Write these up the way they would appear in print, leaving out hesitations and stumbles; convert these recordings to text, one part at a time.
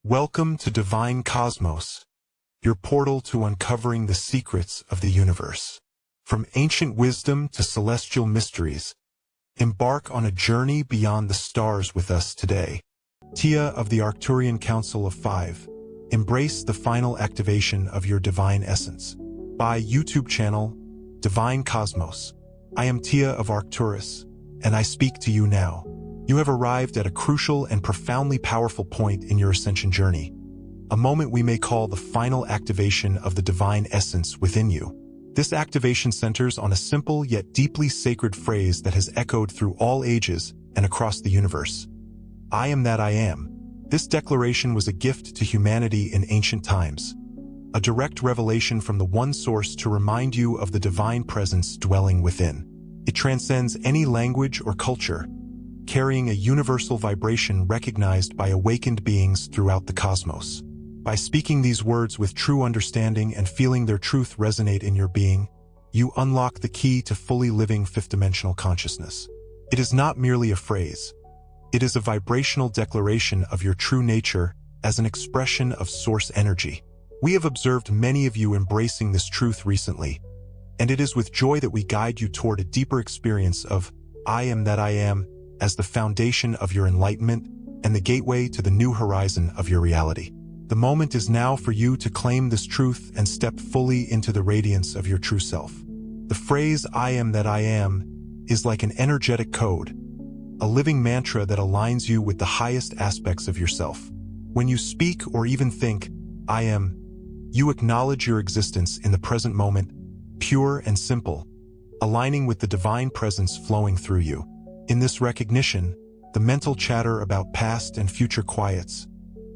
Welcome to Divine Cosmos, your portal to uncovering the secrets of the universe. From ancient wisdom to celestial mysteries, embark on a journey beyond the stars with us today. Tia of the Arcturian Council of Five, embrace the final activation of your divine essence. By YouTube channel, Divine Cosmos. I am Tia of Arcturus, and I speak to you now. You have arrived at a crucial and profoundly powerful point in your ascension journey, a moment we may call the final activation of the divine essence within you. This activation centers on a simple yet deeply sacred phrase that has echoed through all ages and across the universe. I am that I am. This declaration was a gift to humanity in ancient times, a direct revelation from the one source to remind you of the divine presence dwelling within. It transcends any language or culture, carrying a universal vibration recognized by awakened beings throughout the cosmos. By speaking these words with true understanding and feeling their truth resonate in your being, you unlock the key to fully living fifth-dimensional consciousness. It is not merely a phrase. It is a vibrational declaration of your true nature as an expression of source energy. We have observed many of you embracing this truth recently, and it is with joy that we guide you toward a deeper experience of I am that I am as the foundation of your enlightenment and the gateway to the new horizon of your reality. The moment is now for you to claim this truth and step fully into the radiance of your true self. The phrase I am that I am is like an energetic code, a living mantra that aligns you with the highest aspects of yourself. When you speak or even think, I am, you acknowledge your existence in the present moment, pure and simple, aligning with the divine presence flowing through you. In this recognition, the mental chatter about past and future quiets,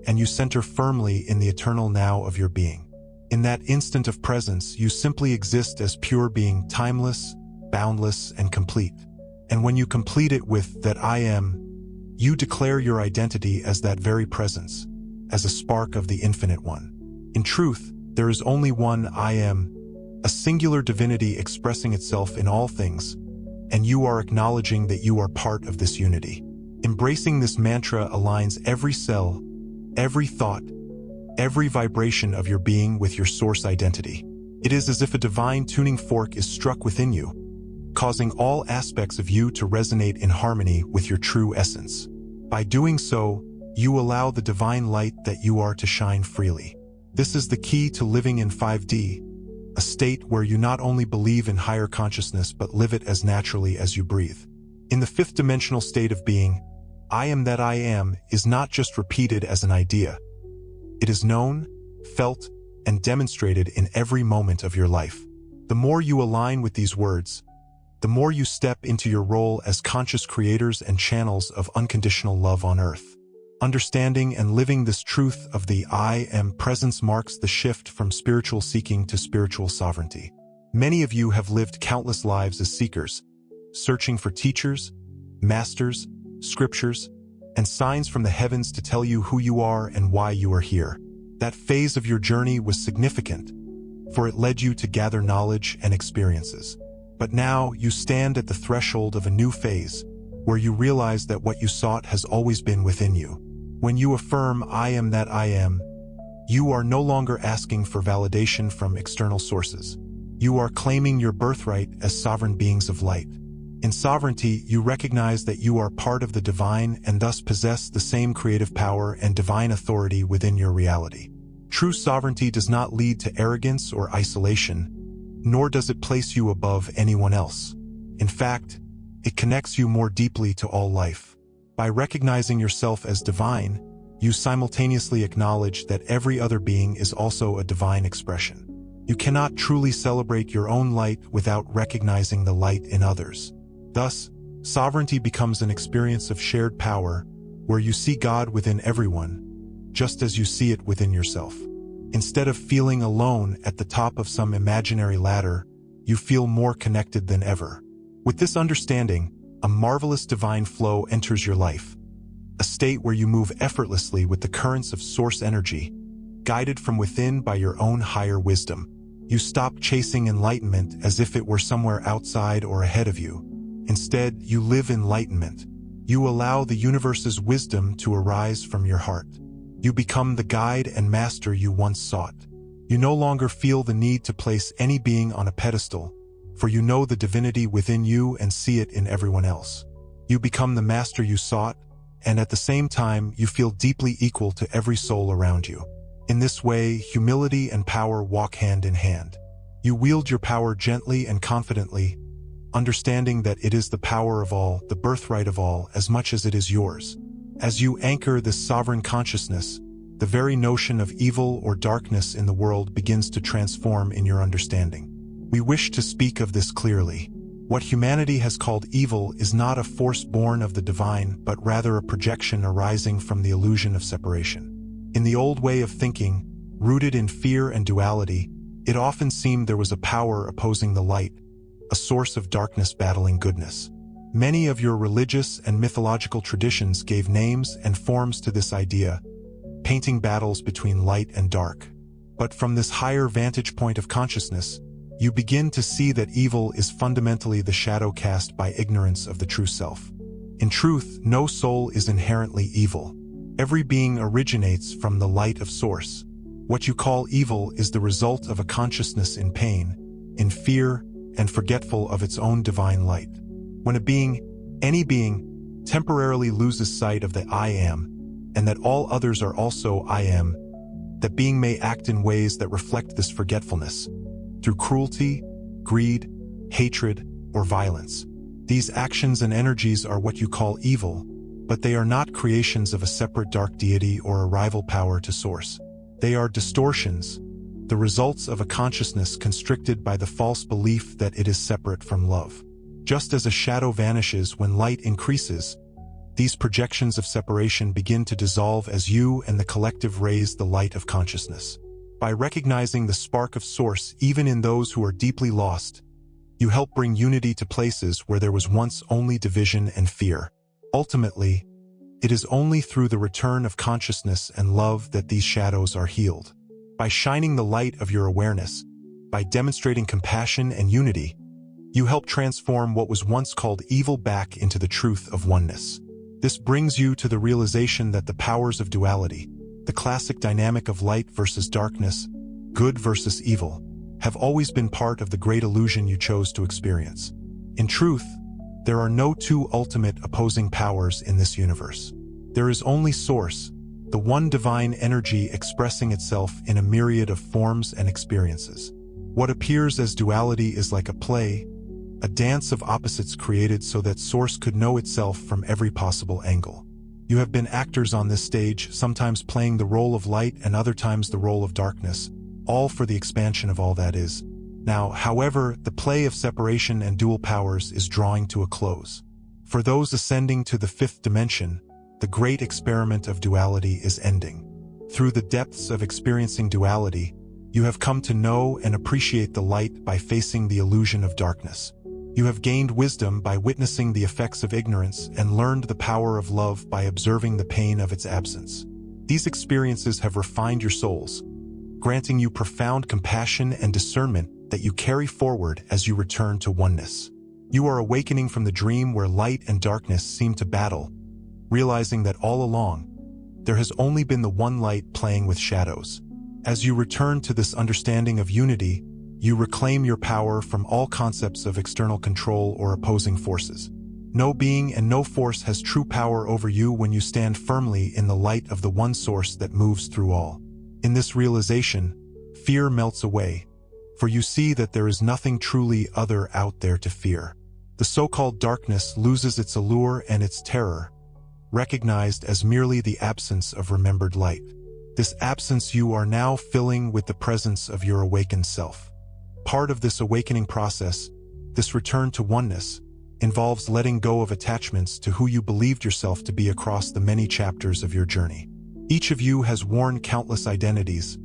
and you center firmly in the eternal now of your being. In that instant of presence, you simply exist as pure being, timeless, boundless, and complete. And when you complete it with that I am, you declare your identity as that very presence, as a spark of the infinite one. In truth, there is only one I am, a singular divinity expressing itself in all things, and you are acknowledging that you are part of this unity. Embracing this mantra aligns every cell, every thought, every vibration of your being with your source identity. It is as if a divine tuning fork is struck within you, causing all aspects of you to resonate in harmony with your true essence. By doing so, you allow the divine light that you are to shine freely. This is the key to living in 5D, a state where you not only believe in higher consciousness but live it as naturally as you breathe. In the fifth-dimensional state of being, I am that I am is not just repeated as an idea. It is known, felt, and demonstrated in every moment of your life. The more you align with these words, the more you step into your role as conscious creators and channels of unconditional love on Earth. Understanding and living this truth of the I am presence marks the shift from spiritual seeking to spiritual sovereignty. Many of you have lived countless lives as seekers, searching for teachers, masters, scriptures, and signs from the heavens to tell you who you are and why you are here. That phase of your journey was significant, for it led you to gather knowledge and experiences. But now you stand at the threshold of a new phase, where you realize that what you sought has always been within you. When you affirm, I am that I am, you are no longer asking for validation from external sources. You are claiming your birthright as sovereign beings of light. In sovereignty, you recognize that you are part of the divine and thus possess the same creative power and divine authority within your reality. True sovereignty does not lead to arrogance or isolation, nor does it place you above anyone else. In fact, it connects you more deeply to all life. By recognizing yourself as divine, you simultaneously acknowledge that every other being is also a divine expression. You cannot truly celebrate your own light without recognizing the light in others. Thus, sovereignty becomes an experience of shared power, where you see God within everyone, just as you see it within yourself. Instead of feeling alone at the top of some imaginary ladder, you feel more connected than ever. With this understanding, a marvelous divine flow enters your life, a state where you move effortlessly with the currents of source energy, guided from within by your own higher wisdom. You stop chasing enlightenment as if it were somewhere outside or ahead of you. Instead, you live enlightenment. You allow the universe's wisdom to arise from your heart. You become the guide and master you once sought. You no longer feel the need to place any being on a pedestal, for you know the divinity within you and see it in everyone else. You become the master you sought, and at the same time you feel deeply equal to every soul around you. In this way, humility and power walk hand in hand. You wield your power gently and confidently, understanding that it is the power of all, the birthright of all, as much as it is yours. As you anchor this sovereign consciousness, the very notion of evil or darkness in the world begins to transform in your understanding. We wish to speak of this clearly. What humanity has called evil is not a force born of the divine, but rather a projection arising from the illusion of separation. In the old way of thinking, rooted in fear and duality, it often seemed there was a power opposing the light, a source of darkness battling goodness. Many of your religious and mythological traditions gave names and forms to this idea, painting battles between light and dark. But from this higher vantage point of consciousness, you begin to see that evil is fundamentally the shadow cast by ignorance of the true self. In truth, no soul is inherently evil. Every being originates from the light of source. What you call evil is the result of a consciousness in pain, in fear, and forgetful of its own divine light. When a being, any being, temporarily loses sight of the I am, and that all others are also I am, that being may act in ways that reflect this forgetfulness, through cruelty, greed, hatred, or violence. These actions and energies are what you call evil, but they are not creations of a separate dark deity or a rival power to source. They are distortions, the results of a consciousness constricted by the false belief that it is separate from love. Just as a shadow vanishes when light increases, these projections of separation begin to dissolve as you and the collective raise the light of consciousness. By recognizing the spark of source even in those who are deeply lost, you help bring unity to places where there was once only division and fear. Ultimately, it is only through the return of consciousness and love that these shadows are healed. By shining the light of your awareness, by demonstrating compassion and unity, you help transform what was once called evil back into the truth of oneness. This brings you to the realization that the powers of duality, the classic dynamic of light versus darkness, good versus evil, have always been part of the great illusion you chose to experience. In truth, there are no two ultimate opposing powers in this universe. There is only Source, the one divine energy expressing itself in a myriad of forms and experiences. What appears as duality is like a play, a dance of opposites created so that Source could know itself from every possible angle. You have been actors on this stage, sometimes playing the role of light and other times the role of darkness, all for the expansion of all that is. Now, however, the play of separation and dual powers is drawing to a close. For those ascending to the fifth dimension, the great experiment of duality is ending. Through the depths of experiencing duality, you have come to know and appreciate the light by facing the illusion of darkness. You have gained wisdom by witnessing the effects of ignorance and learned the power of love by observing the pain of its absence. These experiences have refined your souls, granting you profound compassion and discernment that you carry forward as you return to oneness. You are awakening from the dream where light and darkness seem to battle, realizing that all along, there has only been the one light playing with shadows. As you return to this understanding of unity, you reclaim your power from all concepts of external control or opposing forces. No being and no force has true power over you when you stand firmly in the light of the one source that moves through all. In this realization, fear melts away, for you see that there is nothing truly other out there to fear. The so-called darkness loses its allure and its terror, recognized as merely the absence of remembered light. This absence you are now filling with the presence of your awakened self. Part of this awakening process, this return to oneness, involves letting go of attachments to who you believed yourself to be across the many chapters of your journey. Each of you has worn countless identities,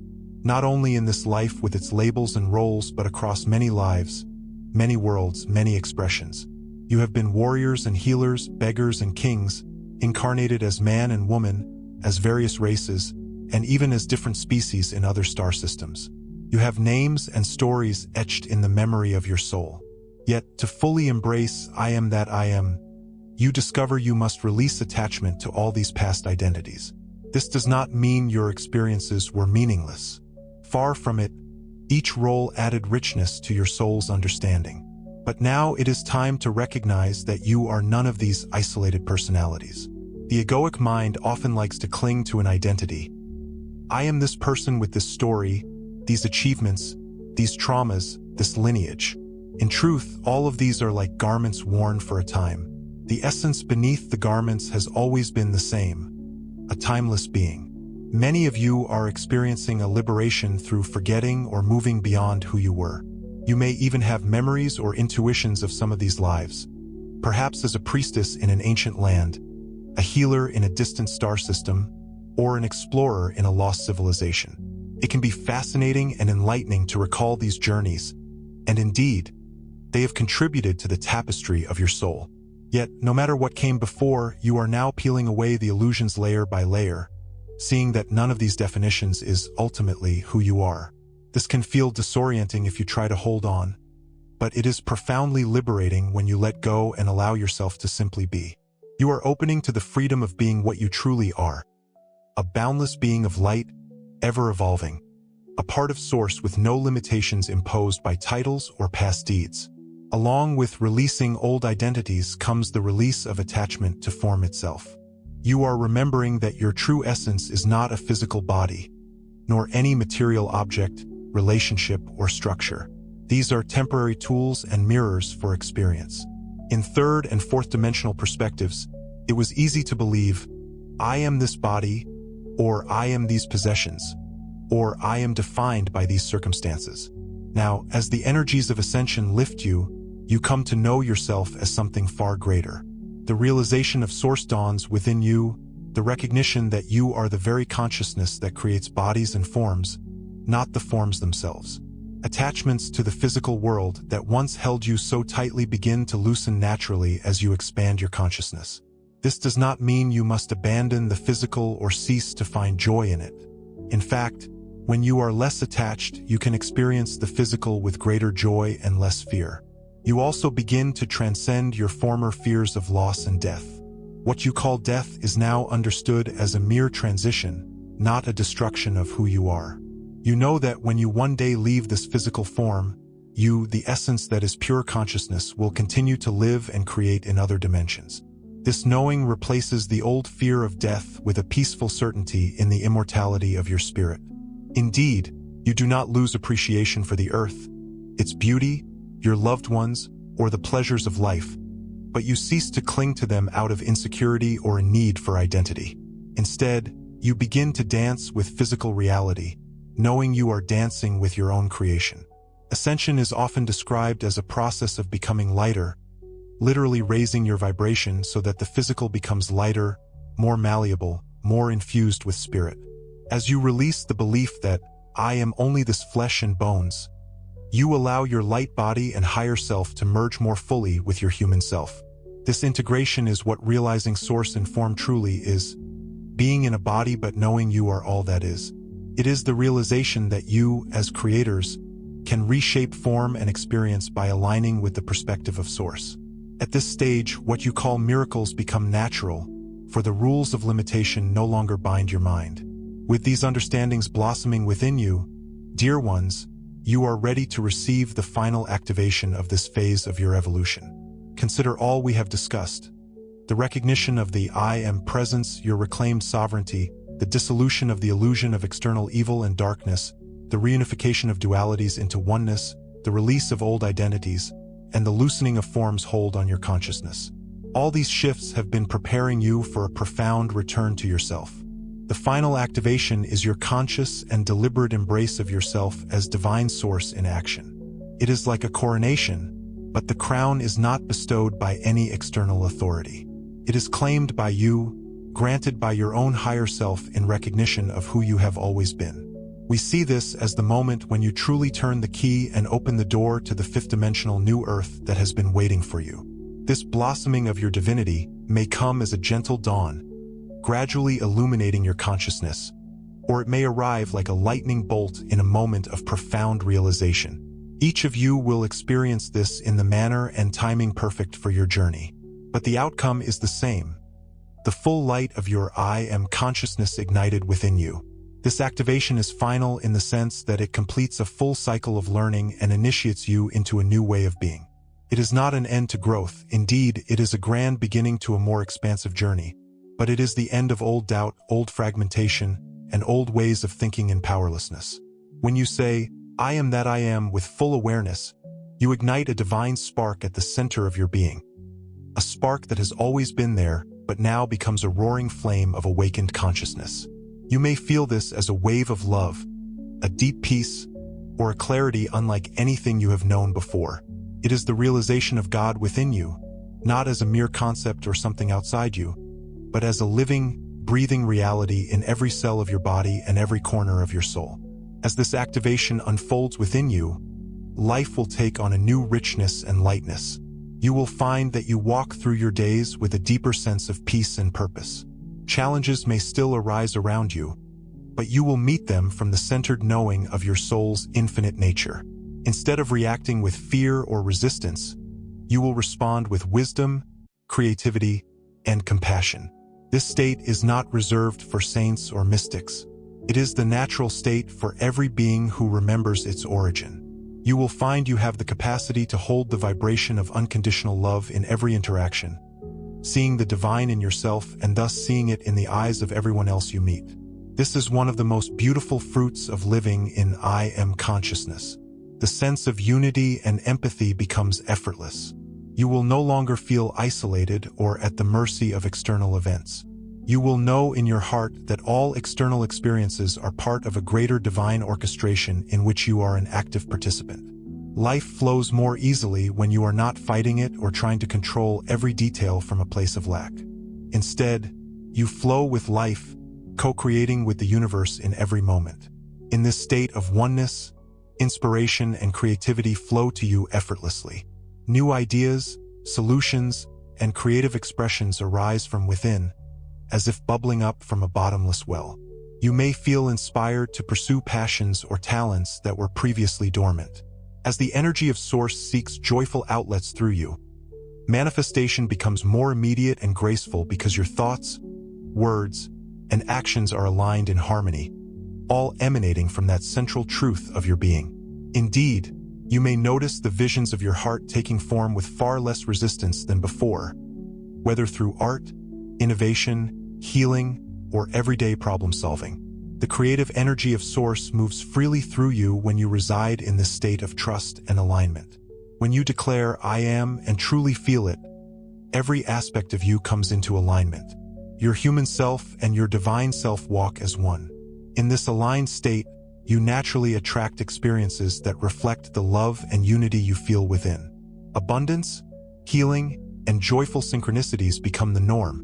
not only in this life with its labels and roles but across many lives, many worlds, many expressions. You have been warriors and healers, beggars and kings, incarnated as man and woman, as various races, and even as different species in other star systems. You have names and stories etched in the memory of your soul. Yet, to fully embrace I am that I am, you discover you must release attachment to all these past identities. This does not mean your experiences were meaningless. Far from it, each role added richness to your soul's understanding. But now it is time to recognize that you are none of these isolated personalities. The egoic mind often likes to cling to an identity. I am this person with this story, these achievements, these traumas, this lineage. In truth, all of these are like garments worn for a time. The essence beneath the garments has always been the same, a timeless being. Many of you are experiencing a liberation through forgetting or moving beyond who you were. You may even have memories or intuitions of some of these lives, perhaps as a priestess in an ancient land, a healer in a distant star system, or an explorer in a lost civilization. It can be fascinating and enlightening to recall these journeys, and indeed, they have contributed to the tapestry of your soul. Yet, no matter what came before, you are now peeling away the illusions layer by layer, seeing that none of these definitions is ultimately who you are. This can feel disorienting if you try to hold on, but it is profoundly liberating when you let go and allow yourself to simply be. You are opening to the freedom of being what you truly are, a boundless being of light, ever evolving, a part of Source with no limitations imposed by titles or past deeds. Along with releasing old identities comes the release of attachment to form itself. You are remembering that your true essence is not a physical body, nor any material object, relationship, or structure. These are temporary tools and mirrors for experience. In third and fourth dimensional perspectives, it was easy to believe, I am this body, or I am these possessions, or I am defined by these circumstances. Now, as the energies of ascension lift you, you come to know yourself as something far greater. The realization of Source dawns within you, the recognition that you are the very consciousness that creates bodies and forms, not the forms themselves. Attachments to the physical world that once held you so tightly begin to loosen naturally as you expand your consciousness. This does not mean you must abandon the physical or cease to find joy in it. In fact, when you are less attached, you can experience the physical with greater joy and less fear. You also begin to transcend your former fears of loss and death. What you call death is now understood as a mere transition, not a destruction of who you are. You know that when you one day leave this physical form, you, the essence that is pure consciousness, will continue to live and create in other dimensions. This knowing replaces the old fear of death with a peaceful certainty in the immortality of your spirit. Indeed, you do not lose appreciation for the earth, its beauty, your loved ones, or the pleasures of life, but you cease to cling to them out of insecurity or a need for identity. Instead, you begin to dance with physical reality, knowing you are dancing with your own creation. Ascension is often described as a process of becoming lighter, literally raising your vibration so that the physical becomes lighter, more malleable, more infused with spirit. As you release the belief that, I am only this flesh and bones, you allow your light body and higher self to merge more fully with your human self. This integration is what realizing Source in form truly is, being in a body but knowing you are all that is. It is the realization that you, as creators, can reshape form and experience by aligning with the perspective of Source. At this stage, what you call miracles become natural, for the rules of limitation no longer bind your mind. With these understandings blossoming within you, dear ones, you are ready to receive the final activation of this phase of your evolution. Consider all we have discussed: the recognition of the I am presence, your reclaimed sovereignty, the dissolution of the illusion of external evil and darkness, the reunification of dualities into oneness, the release of old identities, and the loosening of form's hold on your consciousness. All these shifts have been preparing you for a profound return to yourself. The final activation is your conscious and deliberate embrace of yourself as divine Source in action. It is like a coronation, but the crown is not bestowed by any external authority. It is claimed by you, granted by your own higher self in recognition of who you have always been. We see this as the moment when you truly turn the key and open the door to the fifth-dimensional new earth that has been waiting for you. This blossoming of your divinity may come as a gentle dawn, gradually illuminating your consciousness, or it may arrive like a lightning bolt in a moment of profound realization. Each of you will experience this in the manner and timing perfect for your journey. But the outcome is the same: the full light of your I Am consciousness ignited within you. This activation is final in the sense that it completes a full cycle of learning and initiates you into a new way of being. It is not an end to growth. Indeed, it is a grand beginning to a more expansive journey. But it is the end of old doubt, old fragmentation, and old ways of thinking in powerlessness. When you say, I am that I am with full awareness, you ignite a divine spark at the center of your being. A spark that has always been there, but now becomes a roaring flame of awakened consciousness. You may feel this as a wave of love, a deep peace, or a clarity unlike anything you have known before. It is the realization of God within you, not as a mere concept or something outside you, but as a living, breathing reality in every cell of your body and every corner of your soul. As this activation unfolds within you, life will take on a new richness and lightness. You will find that you walk through your days with a deeper sense of peace and purpose. Challenges may still arise around you, but you will meet them from the centered knowing of your soul's infinite nature. Instead of reacting with fear or resistance, you will respond with wisdom, creativity, and compassion. This state is not reserved for saints or mystics. It is the natural state for every being who remembers its origin. You will find you have the capacity to hold the vibration of unconditional love in every interaction, seeing the divine in yourself and thus seeing it in the eyes of everyone else you meet. This is one of the most beautiful fruits of living in I Am consciousness. The sense of unity and empathy becomes effortless. You will no longer feel isolated or at the mercy of external events. You will know in your heart that all external experiences are part of a greater divine orchestration in which you are an active participant. Life flows more easily when you are not fighting it or trying to control every detail from a place of lack. Instead, you flow with life, co-creating with the universe in every moment. In this state of oneness, inspiration and creativity flow to you effortlessly. New ideas, solutions, and creative expressions arise from within, as if bubbling up from a bottomless well. You may feel inspired to pursue passions or talents that were previously dormant. As the energy of Source seeks joyful outlets through you, manifestation becomes more immediate and graceful because your thoughts, words, and actions are aligned in harmony, all emanating from that central truth of your being. Indeed, you may notice the visions of your heart taking form with far less resistance than before, whether through art, innovation, healing, or everyday problem-solving. The creative energy of Source moves freely through you when you reside in this state of trust and alignment. When you declare, I am, and truly feel it, every aspect of you comes into alignment. Your human self and your divine self walk as one. In this aligned state, you naturally attract experiences that reflect the love and unity you feel within. Abundance, healing, and joyful synchronicities become the norm,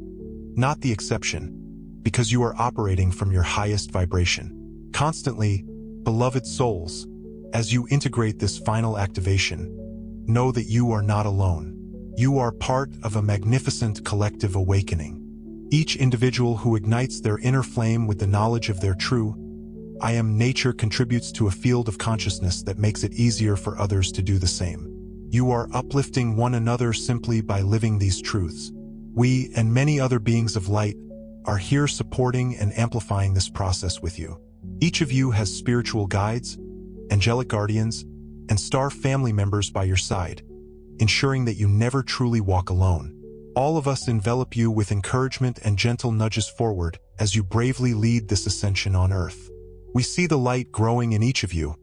not the exception, because you are operating from your highest vibration. Constantly, beloved souls, as you integrate this final activation, know that you are not alone. You are part of a magnificent collective awakening. Each individual who ignites their inner flame with the knowledge of their true I Am nature contributes to a field of consciousness that makes it easier for others to do the same. You are uplifting one another simply by living these truths. We and many other beings of light are here supporting and amplifying this process with you. Each of you has spiritual guides, angelic guardians, and star family members by your side, ensuring that you never truly walk alone. All of us envelop you with encouragement and gentle nudges forward as you bravely lead this ascension on Earth. We see the light growing in each of you,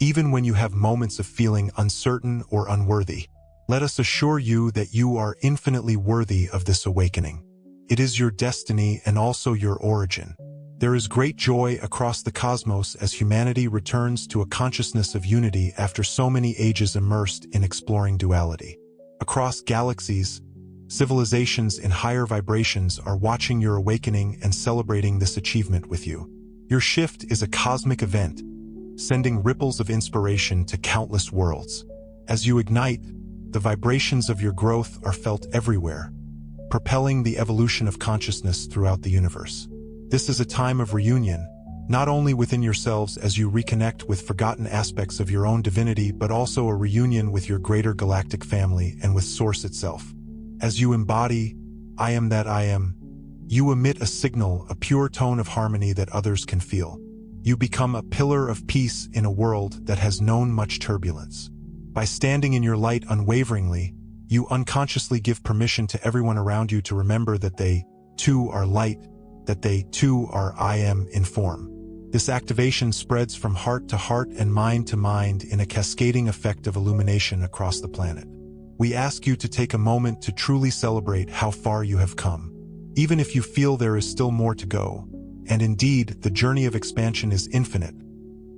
even when you have moments of feeling uncertain or unworthy. Let us assure you that you are infinitely worthy of this awakening. It is your destiny and also your origin. There is great joy across the cosmos as humanity returns to a consciousness of unity after so many ages immersed in exploring duality. Across galaxies, civilizations in higher vibrations are watching your awakening and celebrating this achievement with you. Your shift is a cosmic event, sending ripples of inspiration to countless worlds. As you ignite, the vibrations of your growth are felt everywhere, propelling the evolution of consciousness throughout the universe. This is a time of reunion, not only within yourselves as you reconnect with forgotten aspects of your own divinity, but also a reunion with your greater galactic family and with Source itself. As you embody, I am that I am, You emit a signal, a pure tone of harmony that others can feel. You become a pillar of peace in a world that has known much turbulence. By standing in your light unwaveringly, you unconsciously give permission to everyone around you to remember that they, too, are light, that they, too, are I am in form. This activation spreads from heart to heart and mind to mind in a cascading effect of illumination across the planet. We ask you to take a moment to truly celebrate how far you have come. Even if you feel there is still more to go, and indeed, the journey of expansion is infinite,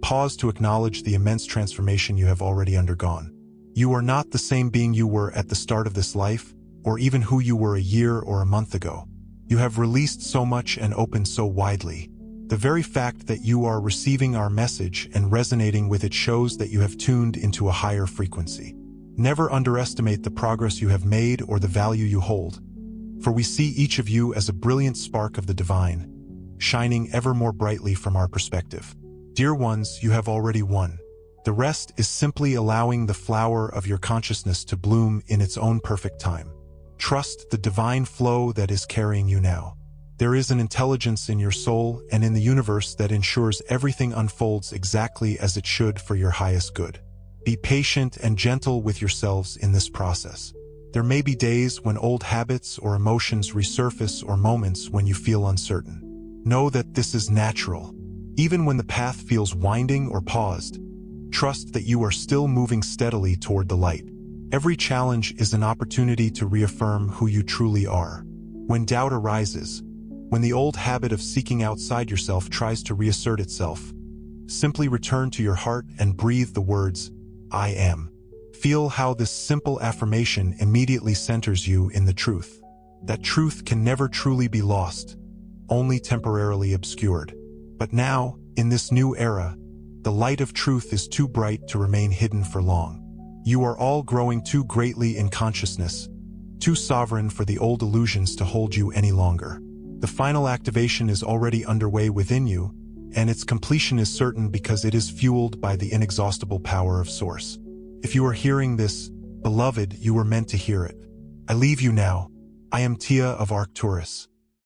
pause to acknowledge the immense transformation you have already undergone. You are not the same being you were at the start of this life, or even who you were a year or a month ago. You have released so much and opened so widely. The very fact that you are receiving our message and resonating with it shows that you have tuned into a higher frequency. Never underestimate the progress you have made or the value you hold, for we see each of you as a brilliant spark of the divine, shining ever more brightly from our perspective. Dear ones, you have already won. The rest is simply allowing the flower of your consciousness to bloom in its own perfect time. Trust the divine flow that is carrying you now. There is an intelligence in your soul and in the universe that ensures everything unfolds exactly as it should for your highest good. Be patient and gentle with yourselves in this process. There may be days when old habits or emotions resurface or moments when you feel uncertain. Know that this is natural. Even when the path feels winding or paused, trust that you are still moving steadily toward the light. Every challenge is an opportunity to reaffirm who you truly are. When doubt arises, when the old habit of seeking outside yourself tries to reassert itself, simply return to your heart and breathe the words, I am. Feel how this simple affirmation immediately centers you in the truth. That truth can never truly be lost, only temporarily obscured. But now, in this new era, the light of truth is too bright to remain hidden for long. You are all growing too greatly in consciousness, too sovereign for the old illusions to hold you any longer. The final activation is already underway within you, and its completion is certain because it is fueled by the inexhaustible power of Source. If you are hearing this, beloved, you were meant to hear it. I leave you now. I am Tia of Arcturus.